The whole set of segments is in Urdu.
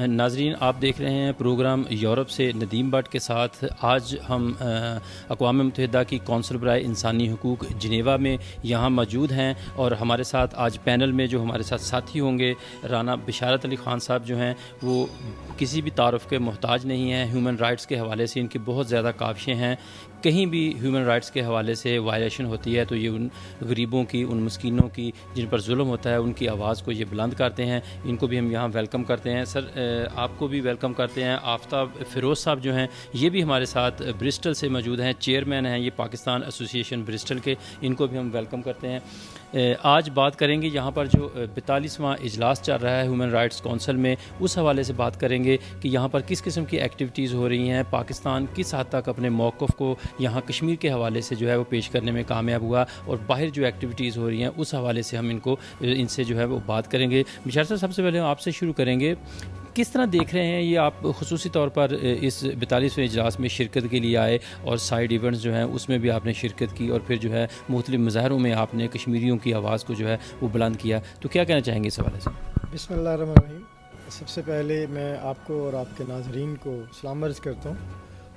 ناظرین، آپ دیکھ رہے ہیں پروگرام یورپ سے ندیم بٹ کے ساتھ۔ آج ہم اقوام متحدہ کی کونسل برائے انسانی حقوق جنیوا میں یہاں موجود ہیں، اور ہمارے ساتھ آج پینل میں جو ہمارے ساتھ ساتھی ہوں گے، رانا بشارت علی خان صاحب جو ہیں وہ کسی بھی تعارف کے محتاج نہیں ہیں۔ ہیومن رائٹس کے حوالے سے ان کی بہت زیادہ کاوشیں ہیں۔ کہیں بھی ہیومن رائٹس کے حوالے سے وائلیشن ہوتی ہے تو یہ ان غریبوں کی، ان مسکینوں کی جن پر ظلم ہوتا ہے، ان کی آواز کو یہ بلند کرتے ہیں۔ ان کو بھی ہم یہاں ویلکم کرتے ہیں۔ سر، آپ کو بھی ویلکم کرتے ہیں۔ آفتاب فیروز صاحب جو ہیں یہ بھی ہمارے ساتھ برسٹل سے موجود ہیں، چیئرمین ہیں یہ پاکستان ایسوسی ایشن برسٹل کے، ان کو بھی ہم ویلکم کرتے ہیں۔ آج بات کریں گے یہاں پر جو 42واں اجلاس چل رہا ہے ہیومن رائٹس کونسل میں، اس حوالے سے بات کریں گے کہ یہاں پر کس قسم کی ایکٹیویٹیز ہو رہی ہیں، پاکستان کس حد تک اپنے موقف کو یہاں کشمیر کے حوالے سے جو ہے وہ پیش کرنے میں کامیاب ہوا، اور باہر جو ایکٹیویٹیز ہو رہی ہیں اس حوالے سے ہم ان سے جو ہے وہ بات کریں گے۔ بشار صاحب، سب سے پہلے آپ سے شروع کریں گے، کس طرح دیکھ رہے ہیں یہ آپ خصوصی طور پر اس 42ویں اجلاس میں شرکت کے لیے آئے، اور سائیڈ ایونٹس جو ہیں اس میں بھی آپ نے شرکت کی، اور پھر جو ہے مختلف مظاہروں میں آپ نے کشمیریوں کی آواز کو جو ہے وہ بلند کیا، تو کیا کہنا چاہیں گے اس حوالے سے؟ بسم اللہ الرحمن الرحیم۔ سب سے پہلے میں آپ کو اور آپ کے ناظرین کو سلام عرض کرتا ہوں،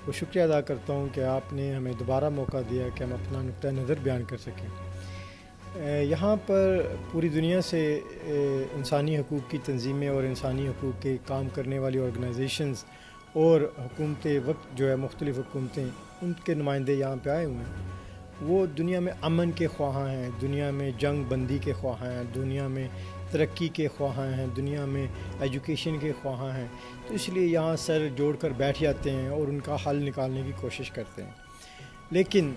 اور شکریہ ادا کرتا ہوں کہ آپ نے ہمیں دوبارہ موقع دیا کہ ہم اپنا نقطہ نظر بیان کر سکیں۔ یہاں پر پوری دنیا سے انسانی حقوق کی تنظیمیں اور انسانی حقوق کے کام کرنے والی آرگنائزیشنز اور حکومتیں وقت جو ہے مختلف حکومتیں، ان کے نمائندے یہاں پہ آئے ہوئے ہیں۔ وہ دنیا میں امن کے خواہاں ہیں، دنیا میں جنگ بندی کے خواہاں ہیں، دنیا میں ترقی کے خواہاں ہیں، دنیا میں ایجوکیشن کے خواہاں ہیں، تو اس لیے یہاں سر جوڑ کر بیٹھ جاتے ہیں اور ان کا حل نکالنے کی کوشش کرتے ہیں۔ لیکن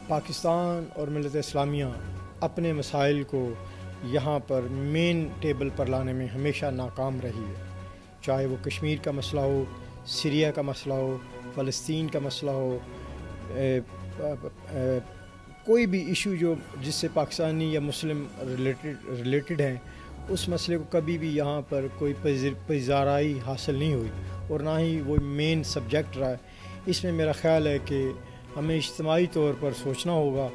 پاکستان اور ملت اسلامیہ اپنے مسائل کو یہاں پر مین ٹیبل پر لانے میں ہمیشہ ناکام رہی ہے، چاہے وہ کشمیر کا مسئلہ ہو، سیریا کا مسئلہ ہو، فلسطین کا مسئلہ ہو، کوئی بھی ایشو جو جس سے پاکستانی یا مسلم ریلیٹڈ ہیں، اس مسئلے کو کبھی بھی یہاں پر کوئی پذیرائی حاصل نہیں ہوئی، اور نہ ہی وہ مین سبجیکٹ رہا ہے۔ اس میں میرا خیال ہے کہ ہمیں اجتماعی طور پر سوچنا ہوگا،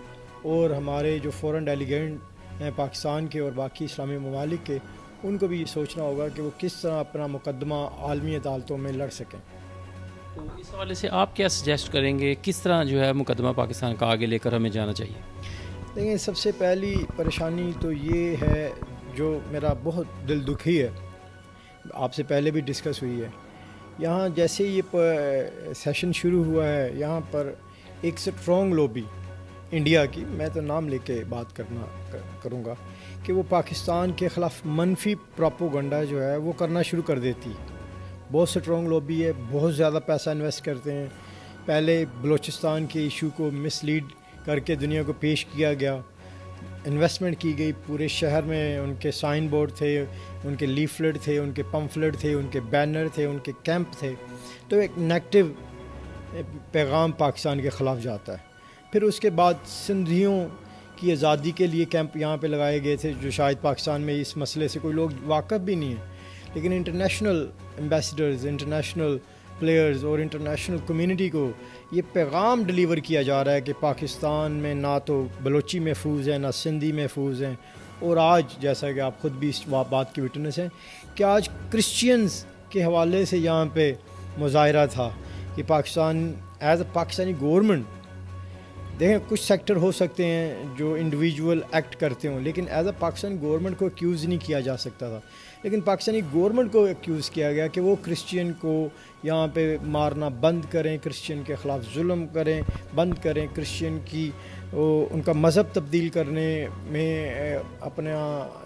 اور ہمارے جو فورن ڈیلیگیٹ ہیں پاکستان کے اور باقی اسلامی ممالک کے، ان کو بھی یہ سوچنا ہوگا کہ وہ کس طرح اپنا مقدمہ عالمی عدالتوں میں لڑ سکیں۔ تو اس حوالے سے آپ کیا سجیسٹ کریں گے، کس طرح جو ہے مقدمہ پاکستان کا آگے لے کر ہمیں جانا چاہیے؟ دیکھیں، سب سے پہلی پریشانی تو یہ ہے جو میرا بہت دل دکھی ہے، آپ سے پہلے بھی ڈسکس ہوئی ہے۔ یہاں جیسے یہ سیشن شروع ہوا ہے، یہاں پر ایک سٹرونگ لوبی انڈیا کی، میں تو نام لے کے بات کروں گا، کہ وہ پاکستان کے خلاف منفی پروپیگنڈا جو ہے وہ کرنا شروع کر دیتی ہے۔ بہت سٹرونگ لوبی ہے، بہت زیادہ پیسہ انویسٹ کرتے ہیں۔ پہلے بلوچستان کے ایشو کو مس لیڈ کر کے دنیا کو پیش کیا گیا، انویسٹمنٹ کی گئی، پورے شہر میں ان کے سائن بورڈ تھے، ان کے لیفلٹ تھے، ان کے پمفلٹ تھے، ان کے بینر تھے، ان کے کیمپ تھے، تو ایک نیگیٹو پیغام پاکستان کے خلاف جاتا ہے۔ پھر اس کے بعد سندھیوں کی آزادی کے لیے کیمپ یہاں پہ لگائے گئے تھے، جو شاید پاکستان میں اس مسئلے سے کوئی لوگ واقف بھی نہیں ہیں، لیکن انٹرنیشنل ایمبیسڈرز، انٹرنیشنل پلیئرز اور انٹرنیشنل کمیونٹی کو یہ پیغام ڈلیور کیا جا رہا ہے کہ پاکستان میں نہ تو بلوچی محفوظ ہے، نہ سندھی محفوظ ہیں۔ اور آج جیسا کہ آپ خود بھی اس بات کی وٹنس ہیں کہ آج کرسچینز کے حوالے سے یہاں پہ مظاہرہ تھا کہ Pakistan as a Pakistani government, دیکھیں کچھ سیکٹر ہو سکتے ہیں جو انڈیویجول ایکٹ کرتے ہوں، لیکن ایز اے پاکستانی گورنمنٹ کو ایکیوز نہیں کیا جا سکتا تھا، لیکن پاکستانی گورنمنٹ کو ایکیوز کیا گیا کہ وہ کرسچین کو یہاں پہ مارنا بند کریں، کرسچین کے خلاف ظلم کریں، بند کریں، کرسچین کی ان کا مذہب تبدیل کرنے میں اپنا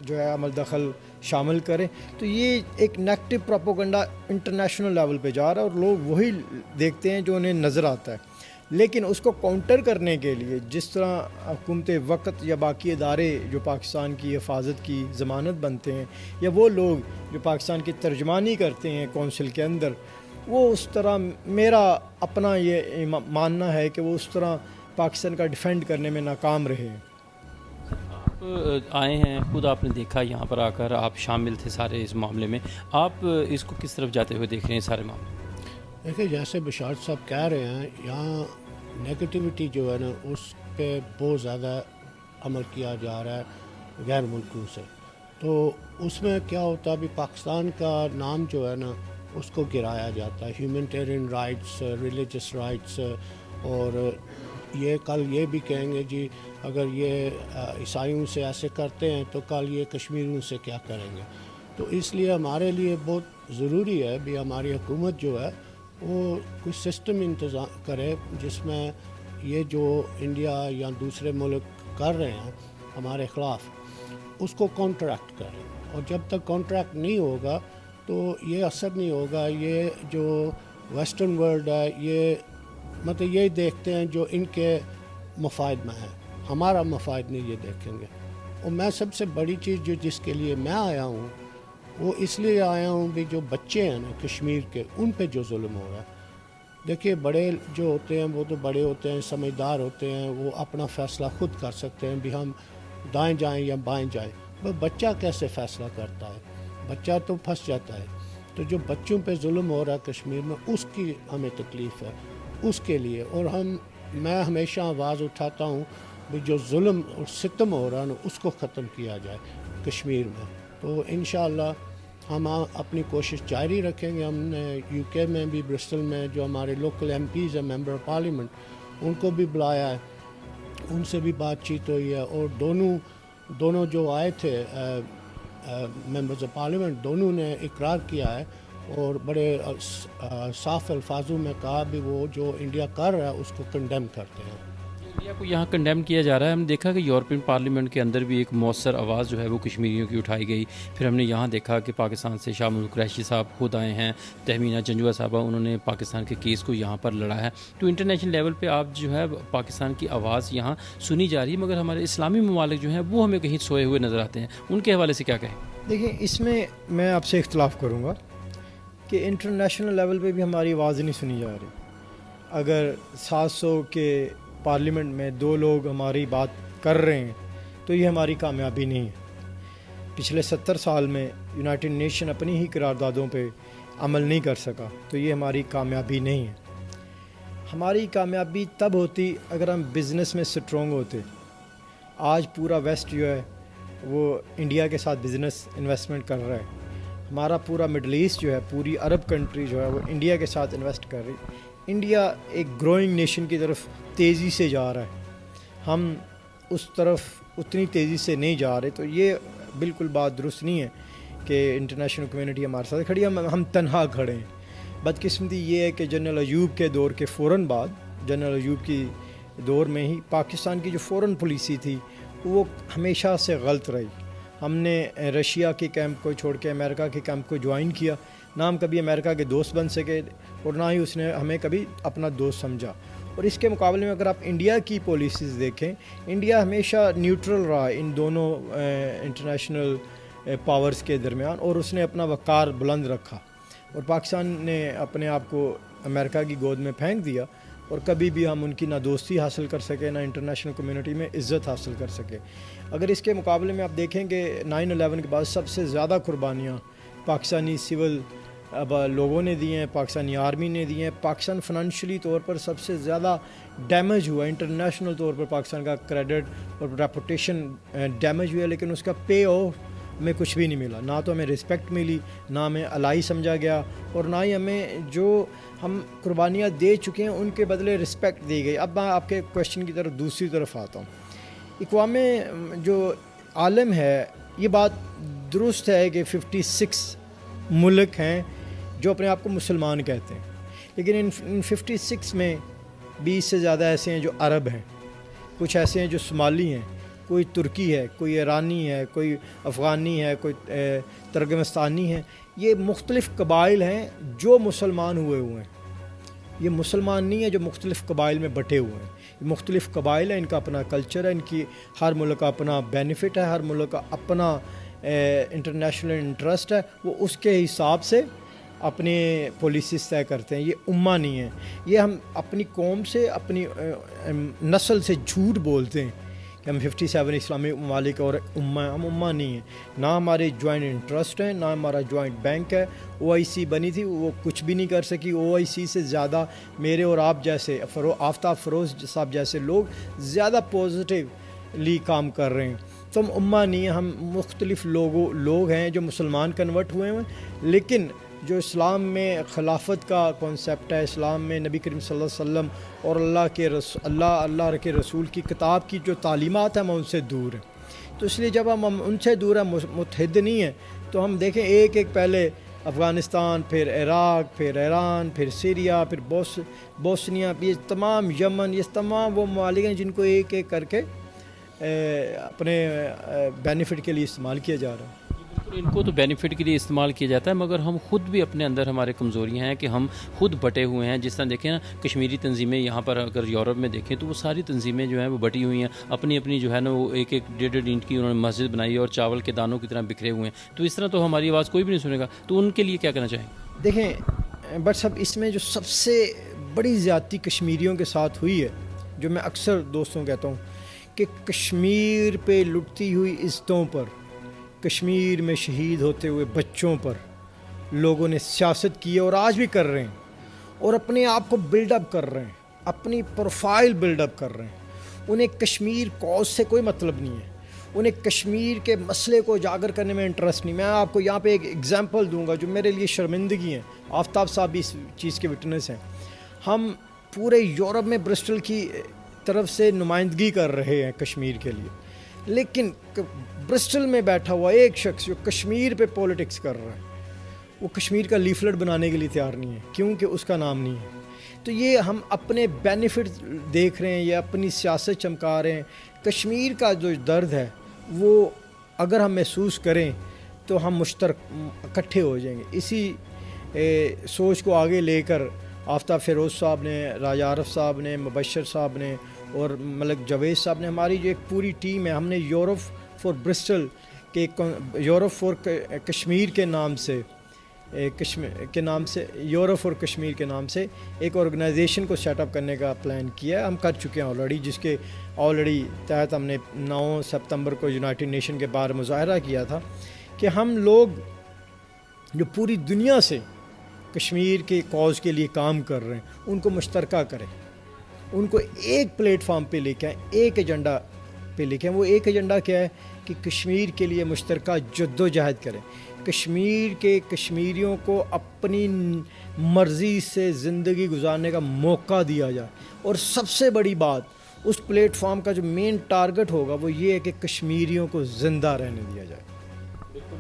جو ہے عمل دخل شامل کریں۔ تو یہ ایک نیگیٹو پروپیگنڈا انٹرنیشنل لیول پہ جا رہا ہے، اور لوگ وہی دیکھتے ہیں جو انہیں نظر آتا ہے۔ لیکن اس کو کاؤنٹر کرنے کے لیے جس طرح حکومت وقت یا باقی ادارے جو پاکستان کی حفاظت کی ضمانت بنتے ہیں، یا وہ لوگ جو پاکستان کی ترجمانی کرتے ہیں کونسل کے اندر، وہ اس طرح، میرا اپنا یہ ماننا ہے کہ وہ اس طرح پاکستان کا ڈیفینڈ کرنے میں ناکام رہے ہیں۔ آپ آئے ہیں، خود آپ نے دیکھا یہاں پر آ کر، آپ شامل تھے سارے اس معاملے میں، آپ اس کو کس طرف جاتے ہوئے دیکھ رہے ہیں سارے معاملے؟ دیکھیں، جیسے بشار صاحب کہہ رہے ہیں، یہاں نیگیٹیوٹی جو ہے نا اس پہ بہت زیادہ عمل کیا جا رہا ہے غیر ملکوں سے۔ تو اس میں کیا ہوتا ہے ابھی پاکستان کا نام جو ہے نا اس کو گرایا جاتا ہے، ہیومنٹیرین رائٹس، ریلیجس رائٹس، اور یہ کل یہ بھی کہیں گے جی اگر یہ عیسائیوں سے ایسے کرتے ہیں تو کل یہ کشمیریوں سے کیا کریں گے. تو اس لیے ہمارے لیے بہت ضروری ہے بھی ہماری حکومت جو ہے وہ کچھ سسٹم انتظام کرے جس میں یہ جو انڈیا یا دوسرے ملک کر رہے ہیں ہمارے خلاف اس کو کانٹریکٹ کریں، اور جب تک کانٹریکٹ نہیں ہوگا تو یہ اثر نہیں ہوگا. یہ جو ویسٹرن ورلڈ ہے یہ مطلب یہی دیکھتے ہیں جو ان کے مفاد میں ہے، ہمارا مفاد نہیں یہ دیکھیں گے. اور میں سب سے بڑی چیز جو جس کے لیے میں آیا ہوں وہ اس لیے آیا ہوں بھی جو بچے ہیں نا کشمیر کے ان پہ جو ظلم ہو رہا ہے. دیکھیے بڑے جو ہوتے ہیں وہ تو بڑے ہوتے ہیں، سمجھدار ہوتے ہیں، وہ اپنا فیصلہ خود کر سکتے ہیں بھی ہم دائیں جائیں یا بائیں جائیں. بچہ کیسے فیصلہ کرتا ہے؟ بچہ تو پھنس جاتا ہے. تو جو بچوں پہ ظلم ہو رہا ہے کشمیر میں اس کی ہمیں تکلیف ہے اس کے لیے. اور میں ہمیشہ آواز اٹھاتا ہوں بھی جو ظلم اور ستم ہو رہا ہے نا اس کو ختم کیا جائے کشمیر میں. تو انشاءاللہ ہم اپنی کوشش جاری رکھیں گے. ہم نے یو کے میں بھی برسٹل میں جو ہمارے لوکل ایم پیز ہیں ممبر آف پارلیمنٹ ان کو بھی بلایا ہے، ان سے بھی بات چیت ہوئی ہے. اور دونوں جو آئے تھے ممبرز آف پارلیمنٹ دونوں نے اقرار کیا ہے اور بڑے صاف الفاظوں میں کہا بھی وہ جو انڈیا کر رہا ہے اس کو کنڈیم کرتے ہیں. انڈیا کو یہاں کنڈیم کیا جا رہا ہے. ہم نے دیکھا کہ یورپین پارلیمنٹ کے اندر بھی ایک مؤثر آواز جو ہے وہ کشمیریوں کی اٹھائی گئی. پھر ہم نے یہاں دیکھا کہ پاکستان سے شاہ ملک قریشی صاحب خود آئے ہیں، تہمینہ جنجوعہ صاحبہ انہوں نے پاکستان کے کیس کو یہاں پر لڑا ہے. تو انٹرنیشنل لیول پہ آپ جو ہے پاکستان کی آواز یہاں سنی جا رہی ہے، مگر ہمارے اسلامی ممالک جو ہیں وہ ہمیں کہیں سوئے ہوئے نظر آتے ہیں. ان کے حوالے سے کیا کہیں؟ دیکھیں اس میں آپ سے اختلاف کروں گا کہ انٹرنیشنل لیول پہ بھی ہماری آواز نہیں سنی جا رہی. اگر 700 کے پارلیمنٹ میں 2 لوگ ہماری بات کر رہے ہیں تو یہ ہماری کامیابی نہیں ہے. پچھلے 70 سال میں یونائٹڈ نیشن اپنی ہی قراردادوں پہ عمل نہیں کر سکا تو یہ ہماری کامیابی نہیں ہے. ہماری کامیابی تب ہوتی اگر ہم بزنس میں سٹرونگ ہوتے. آج پورا ویسٹ جو ہے وہ انڈیا کے ساتھ بزنس انویسٹمنٹ کر رہا ہے. ہمارا پورا مڈل ایسٹ جو ہے، پوری عرب کنٹری جو ہے وہ انڈیا کے ساتھ انویسٹ کر رہی. انڈیا ایک گروئنگ نیشن کی طرف تیزی سے جا رہا ہے، ہم اس طرف اتنی تیزی سے نہیں جا رہے. تو یہ بالکل بات درست نہیں ہے کہ انٹرنیشنل کمیونٹی ہمارے ساتھ کھڑی ہے، ہم تنہا کھڑے ہیں. بدقسمتی یہ ہے کہ جنرل ایوب کے دور کے فوراً بعد، جنرل ایوب کی دور میں ہی پاکستان کی جو فورن پالیسی تھی وہ ہمیشہ سے غلط رہی. ہم نے رشیا کے کیمپ کو چھوڑ کے امریکہ کے کیمپ کو جوائن کیا. نہ ہم کبھی امریکہ کے دوست بن سکے اور نہ ہی اس نے ہمیں کبھی اپنا دوست سمجھا. اور اس کے مقابلے میں اگر آپ انڈیا کی پالیسیز دیکھیں، انڈیا ہمیشہ نیوٹرل رہا ان دونوں انٹرنیشنل پاورز کے درمیان، اور اس نے اپنا وقار بلند رکھا. اور پاکستان نے اپنے آپ کو امریکہ کی گود میں پھینک دیا اور کبھی بھی ہم ان کی نہ دوستی حاصل کر سکے نہ انٹرنیشنل کمیونٹی میں عزت حاصل کر سکے. اگر اس کے مقابلے میں آپ دیکھیں کہ 9/11 کے بعد سب سے زیادہ قربانیاں پاکستانی سول لوگوں نے دی ہیں، پاکستانی آرمی نے دی ہیں. پاکستان فنانشلی طور پر سب سے زیادہ ڈیمیج ہوا، انٹرنیشنل طور پر پاکستان کا کریڈٹ اور ریپوٹیشن ڈیمیج ہوا، لیکن اس کا پے آف ہمیں کچھ بھی نہیں ملا. نہ تو ہمیں رسپیکٹ ملی، نہ ہمیں الائی سمجھا گیا، اور نہ ہی ہمیں جو ہم قربانیاں دے چکے ہیں ان کے بدلے رسپیکٹ دی گئی. اب میں آپ کے کویشچن کی طرف دوسری طرف آتا ہوں. اقوام جو عالم ہے یہ بات درست ہے کہ 56 ملک ہیں جو اپنے آپ کو مسلمان کہتے ہیں، لیکن ان 56 میں 20 سے زیادہ ایسے ہیں جو عرب ہیں، کچھ ایسے ہیں جو صومالی ہیں، کوئی ترکی ہے، کوئی ایرانی ہے، کوئی افغانی ہے، کوئی ترکمستانی ہے. یہ مختلف قبائل ہیں جو مسلمان ہوئے ہیں. یہ مسلمان نہیں ہے جو مختلف قبائل میں بٹے ہوئے ہیں. یہ مختلف قبائل ہیں، ان کا اپنا کلچر ہے، ان کی ہر ملک کا اپنا بینیفٹ ہے، ہر ملک کا اپنا انٹرنیشنل انٹرسٹ ہے. وہ اس کے حساب سے اپنے پالیسیز طے کرتے ہیں. یہ امہ نہیں ہے. یہ ہم اپنی قوم سے، اپنی نسل سے جھوٹ بولتے ہیں کہ ہم 57 اسلامی ممالک اور امہ، ہم امہ نہیں ہیں. نہ ہمارے جوائنٹ انٹرسٹ ہیں، نہ ہمارا جوائنٹ بینک ہے. OIC بنی تھی، وہ کچھ بھی نہیں کر سکی. OIC سے زیادہ میرے اور آپ جیسے آفتاب فروز صاحب جیسے لوگ زیادہ پازیٹیولی کام کر رہے ہیں. تم امہ نہیں ہیں، ہم مختلف لوگ ہیں جو مسلمان کنورٹ ہوئے ہیں، لیکن جو اسلام میں خلافت کا کانسیپٹ ہے، اسلام میں نبی کریم صلی اللہ علیہ وسلم اور اللہ کے رسول کی کتاب کی جو تعلیمات ہیں ہم ان سے دور ہیں. تو اس لیے جب ہم ان سے دور ہیں، متحد نہیں ہیں، تو ہم دیکھیں ایک پہلے افغانستان، پھر عراق، پھر ایران، پھر سیریا، پھر بوسنیا، یہ تمام یمن، یہ تمام وہ ممالک ہیں جن کو ایک کر کے اپنے بینیفٹ کے لیے استعمال کیا جا رہا ہے. ان کو تو بینیفٹ کے لیے استعمال کیا جاتا ہے، مگر ہم خود بھی اپنے اندر ہمارے کمزوریاں ہیں کہ ہم خود بٹے ہوئے ہیں. جس طرح دیکھیں نا کشمیری تنظیمیں یہاں پر اگر یورپ میں دیکھیں تو وہ ساری تنظیمیں جو ہیں وہ بٹی ہوئی ہیں، اپنی جو ہے نا وہ ایک 1.5 اینٹ کی انہوں نے مسجد بنائی ہے اور چاول کے دانوں کی طرح بکھرے ہوئے ہیں. تو اس طرح تو ہماری آواز کوئی بھی نہیں سنے گا. تو ان کے لیے کیا کرنا چاہیں؟ دیکھیں بٹ صاحب، اس میں جو سب سے بڑی زیادتی کشمیریوں کے ساتھ ہوئی ہے، جو میں اکثر دوستوں کہتا ہوں کہ کشمیر پہ لٹتی ہوئی عزتوں پر، کشمیر میں شہید ہوتے ہوئے بچوں پر لوگوں نے سیاست کی ہے اور آج بھی کر رہے ہیں، اور اپنے آپ کو بلڈ اپ کر رہے ہیں، اپنی پروفائل بلڈ اپ کر رہے ہیں. انہیں کشمیر کوز سے کوئی مطلب نہیں ہے، انہیں کشمیر کے مسئلے کو اجاگر کرنے میں انٹرسٹ نہیں. میں آپ کو یہاں پہ ایک ایگزامپل دوں گا جو میرے لیے شرمندگی ہے. آفتاب صاحب بھی اس چیز کے وٹنس ہیں. ہم پورے یورپ میں برسٹل کی طرف سے نمائندگی کر رہے ہیں کشمیر کے لیے، لیکن برسٹل میں بیٹھا ہوا ایک شخص جو کشمیر پہ پولیٹکس کر رہا ہے، وہ کشمیر کا لیفلٹ بنانے کے لیے تیار نہیں ہے کیونکہ اس کا نام نہیں ہے. تو یہ ہم اپنے بینیفٹ دیکھ رہے ہیں یا اپنی سیاست چمکا رہے ہیں. کشمیر کا جو درد ہے وہ اگر ہم محسوس کریں تو ہم مشترک اکٹھے ہو جائیں گے. اسی سوچ کو آگے لے کر آفتاب فیروز صاحب نے، راجہ عارف صاحب نے، مبشر صاحب نے اور ملک جاوید صاحب نے، ہماری جو ایک پوری ٹیم ہے، ہم نے یورپ فار برسٹل کے یورپ فار کشمیر کے نام سے یورپ فار کشمیر کے نام سے ایک آرگنائزیشن کو سیٹ اپ کرنے کا پلان کیا ہے. ہم کر چکے ہیں آلریڈی، جس کے آلریڈی تحت ہم نے 9 ستمبر کو یونائٹڈ نیشن کے باہر مظاہرہ کیا تھا کہ ہم لوگ جو پوری دنیا سے کشمیر کے کاز کے لیے کام کر رہے ہیں ان کو مشترکہ کریں، ان کو ایک پلیٹ فارم پہ لے کے آئیں، ایک ایجنڈا پہ لے کے آئیں. وہ ایک ایجنڈا کیا ہے کہ کشمیر کے لیے مشترکہ جد و جہد کریں. کشمیر کے کشمیریوں کو اپنی مرضی سے زندگی گزارنے کا موقع دیا جائے. اور سب سے بڑی بات، اس پلیٹ فارم کا جو مین ٹارگٹ ہوگا وہ یہ ہے کہ کشمیریوں کو زندہ رہنے دیا جائے.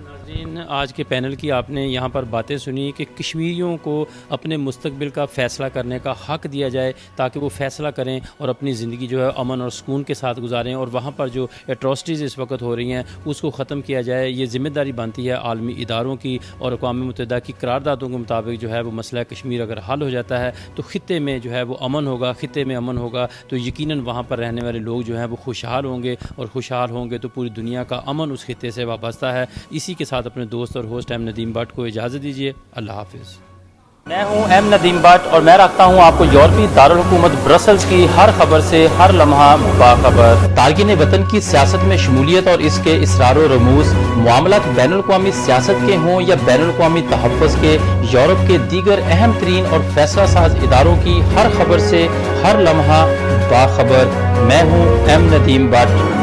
ناظرین، آج کے پینل کی آپ نے یہاں پر باتیں سنی کہ کشمیریوں کو اپنے مستقبل کا فیصلہ کرنے کا حق دیا جائے تاکہ وہ فیصلہ کریں اور اپنی زندگی جو ہے امن اور سکون کے ساتھ گزاریں، اور وہاں پر جو ایٹراسٹیز اس وقت ہو رہی ہیں اس کو ختم کیا جائے. یہ ذمہ داری بنتی ہے عالمی اداروں کی، اور اقوام متحدہ کی قراردادوں کے مطابق جو ہے وہ مسئلہ کشمیر اگر حل ہو جاتا ہے تو خطے میں جو ہے وہ امن ہوگا. خطے میں امن ہوگا تو یقیناً وہاں پر رہنے والے لوگ جو ہیں وہ خوشحال ہوں گے، اور خوشحال ہوں گے تو پوری دنیا کا امن اس خطے سے وابستہ ہے. اسی کے ساتھ اپنے دوست اور ہوسٹ ایم ندیم بٹ کو اجازت دیجیے. اللہ حافظ. میں ہوں ایم ندیم بٹ اور میں رکھتا ہوں آپ کو یورپی دارالحکومت برسلز کی ہر خبر سے ہر لمحہ باخبر. تارکین وطن کی سیاست میں شمولیت اور اس کے اسرار و رموز، معاملات بین الاقوامی سیاست کے ہوں یا بین الاقوامی تحفظ کے، یورپ کے دیگر اہم ترین اور فیصلہ ساز اداروں کی ہر خبر سے ہر لمحہ باخبر. میں ہوں ایم ندیم بٹ.